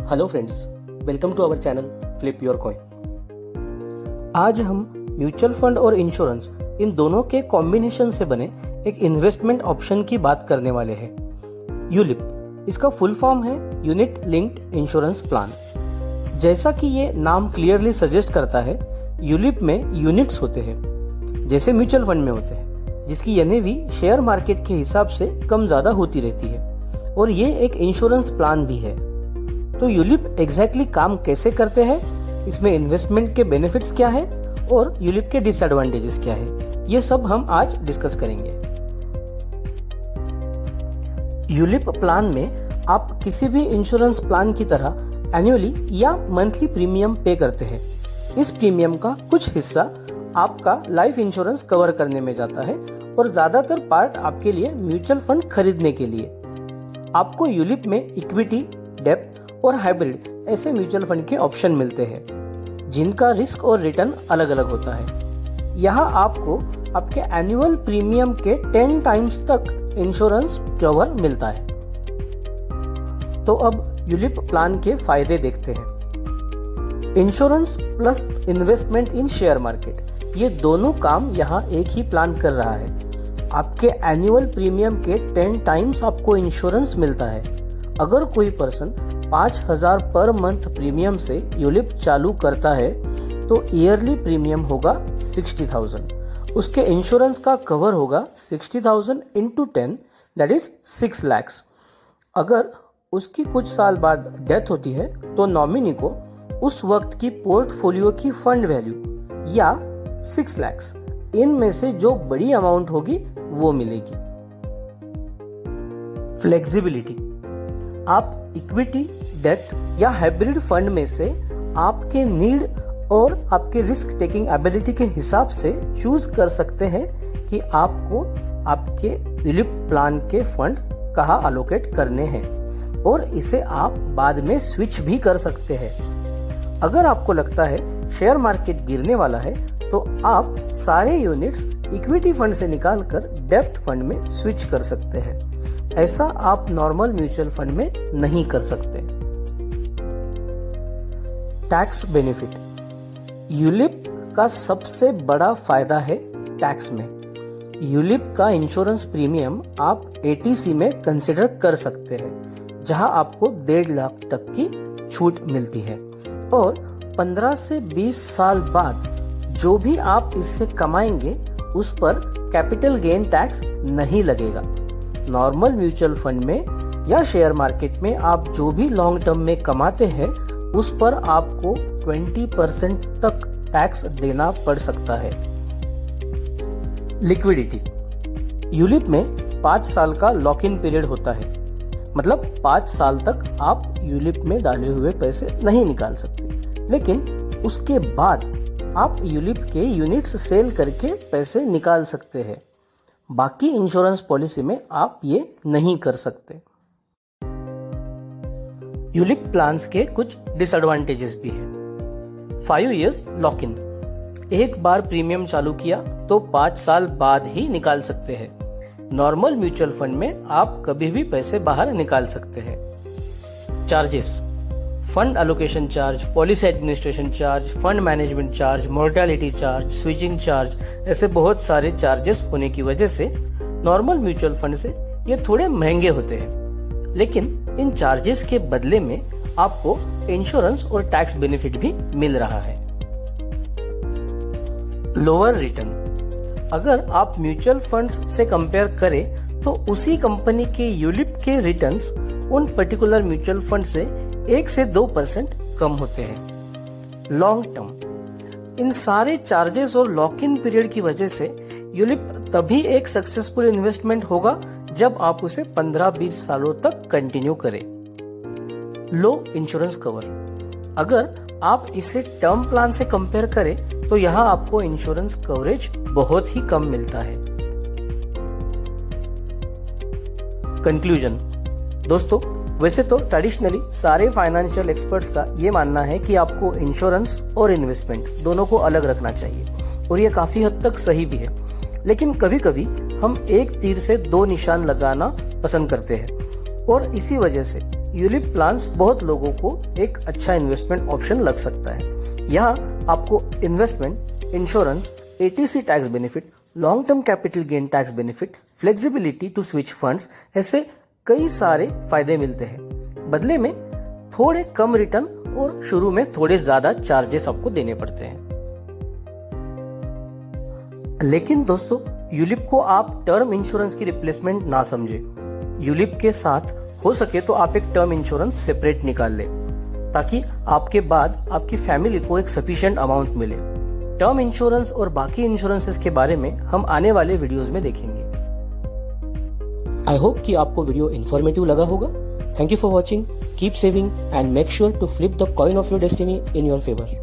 Hello friends, welcome to our channel flip your coin. आज हम mutual fund और insurance इन दोनों के कॉम्बिनेशन से बने एक इन्वेस्टमेंट ऑप्शन की बात करने वाले हैं। यूलिप, इसका फुल फॉर्म है यूनिट लिंक्ड इंश्योरेंस प्लान। जैसा कि ये नाम क्लियरली सजेस्ट करता है, यूलिप में यूनिट्स होते हैं जैसे म्यूचुअल फंड में होते हैं, जिसकी एनएवी शेयर मार्केट के हिसाब से कम ज्यादा होती रहती है, और ये एक इंश्योरेंस प्लान भी है। तो यूलिप एग्जैक्टली काम कैसे करते हैं, इसमें इन्वेस्टमेंट के बेनिफिट्स क्या है और यूलिप के डिसएडवांटेजेस क्या है, ये सब हम आज डिस्कस करेंगे। यूलिप प्लान में आप किसी भी इंश्योरेंस प्लान की तरह एनुअली या मंथली प्रीमियम पे करते हैं। इस प्रीमियम का कुछ हिस्सा आपका लाइफ इंश्योरेंस कवर करने में जाता है और ज्यादातर पार्ट आपके लिए म्यूचुअल फंड खरीदने के लिए। आपको यूलिप में इक्विटी, डेब्ट और हाइब्रिड ऐसे म्यूचुअल फंड के ऑप्शन मिलते हैं, जिनका रिस्क और रिटर्न अलग अलग होता है। यहाँ आपको आपके एनुअल प्रीमियम के 10 टाइम्स तक इंश्योरेंस कवर मिलता है। तो अब यूलिप प्लान के फायदे देखते हैं। इंश्योरेंस प्लस इन्वेस्टमेंट इन शेयर मार्केट, ये दोनों काम यहाँ एक ही प्लान कर रहा है। आपके एनुअल प्रीमियम के 10 टाइम्स आपको इंश्योरेंस मिलता है। अगर कोई पर्सन 5,000 पर मंथ प्रीमियम से यूलिप चालू करता है तो ईयरली प्रीमियम होगा 60,000। उसके इंश्योरेंस का कवर होगा 60,000 इंटू 10, दैट इज 6 लाख। अगर उसकी कुछ साल बाद डेथ होती है तो नॉमिनी को उस वक्त की पोर्टफोलियो की फंड वैल्यू या 6 लाख इनमें से जो बड़ी अमाउंट होगी वो मिलेगी। फ्लेक्सिबिलिटी, आप इक्विटी, डेट या हाइब्रिड फंड में से आपके नीड और आपके रिस्क टेकिंग एबिलिटी के हिसाब से चूज कर सकते हैं कि आपको आपके यूलिप प्लान के फंड कहाँ अलोकेट करने हैं, और इसे आप बाद में स्विच भी कर सकते हैं। अगर आपको लगता है शेयर मार्केट गिरने वाला है तो आप सारे यूनिट्स इक्विटी फंड से निकालकर डेब्ट फंड में स्विच कर सकते हैं। ऐसा आप नॉर्मल म्यूचुअल फंड में नहीं कर सकते। टैक्स बेनिफिट, यूलिप का सबसे बड़ा फायदा है टैक्स में। यूलिप का इंश्योरेंस प्रीमियम आप एटीसी में कंसिडर कर सकते हैं, जहां आपको 1.5 लाख तक की छूट मिलती है, और 15 से 20 साल बाद जो भी आप इससे कमाएंगे उस पर कैपिटल गेन टैक्स नहीं लगेगा। नॉर्मल म्यूचुअल फंड में या शेयर मार्केट में आप जो भी लॉन्ग टर्म में कमाते हैं उस पर आपको 20% तक टैक्स देना पड़ सकता है। लिक्विडिटी, यूलिप में 5 साल का लॉक इन पीरियड होता है, मतलब 5 साल तक आप यूलिप में डाले हुए पैसे नहीं निकाल सकते, लेकिन उसके बाद आप यूलिप के यूनिट्स सेल करके पैसे निकाल सकते हैं। बाकी इंश्योरेंस पॉलिसी में आप ये नहीं कर सकते। यूलिप प्लान्स के कुछ डिसएडवांटेजेस भी हैं। 5 इयर्स लॉक इन, एक बार प्रीमियम चालू किया तो 5 साल बाद ही निकाल सकते हैं। नॉर्मल म्यूचुअल फंड में आप कभी भी पैसे बाहर निकाल सकते हैं। Charges, fund allocation charge, policy administration charge, fund management charge, mortality charge, switching charge, ऐसे बहुत सारे चार्जेस होने की वजह से नॉर्मल म्यूचुअल फंड से ये थोड़े महंगे होते हैं, लेकिन इन चार्जेस के बदले में आपको इंश्योरेंस और टैक्स बेनिफिट भी मिल रहा है। लोअर रिटर्न, अगर आप म्यूचुअल फंड्स से कंपेयर करें तो उसी कंपनी के यूलिप के रिटर्न्स उन पर्टिकुलर म्यूचुअल फंड से 1 से 2% कम होते हैं। लॉन्ग टर्म, इन सारे चार्जेस और लॉक इन पीरियड की वजह से यूलिप तभी एक सक्सेसफुल इन्वेस्टमेंट होगा जब आप उसे 15-20 सालों तक कंटिन्यू करें। लो इंश्योरेंस कवर, अगर आप इसे टर्म प्लान से कंपेयर करें तो यहाँ आपको इंश्योरेंस कवरेज बहुत ही कम मिलता है। कंक्लूजन, दोस्तों, वैसे तो ट्रेडिशनली सारे फाइनेंशियल एक्सपर्ट्स का ये मानना है कि आपको इंश्योरेंस और इन्वेस्टमेंट दोनों को अलग रखना चाहिए, और ये काफी हद तक सही भी है। लेकिन कभी कभी हम एक तीर से 2 निशान लगाना पसंद करते हैं, और इसी वजह से यूलिप प्लान्स बहुत लोगों को एक अच्छा इन्वेस्टमेंट ऑप्शन लग सकता है। यहाँ आपको investment, insurance, ETC tax benefit, long term capital gain tax benefit, flexibility to switch funds ऐसे कई सारे फायदे मिलते हैं। बदले में थोड़े कम रिटर्न और शुरू में थोड़े ज्यादा चार्जेस आपको देने पड़ते हैं। लेकिन दोस्तों, यूलिप को आप टर्म इंश्योरेंस की रिप्लेसमेंट ना समझे। यूलिप के साथ हो सके तो आप एक टर्म इंश्योरेंस सेपरेट निकाल ले, ताकि आपके बाद आपकी फैमिली को एक सफिशिएंट अमाउंट मिले। टर्म इंश्योरेंस और बाकी इंश्योरेंसेस के बारे में हम आने वाले वीडियोस में देखेंगे। आई होप कि आपको वीडियो इन्फॉर्मेटिव लगा होगा। Thank you for watching, keep saving and make sure to flip the coin of your destiny in your favour.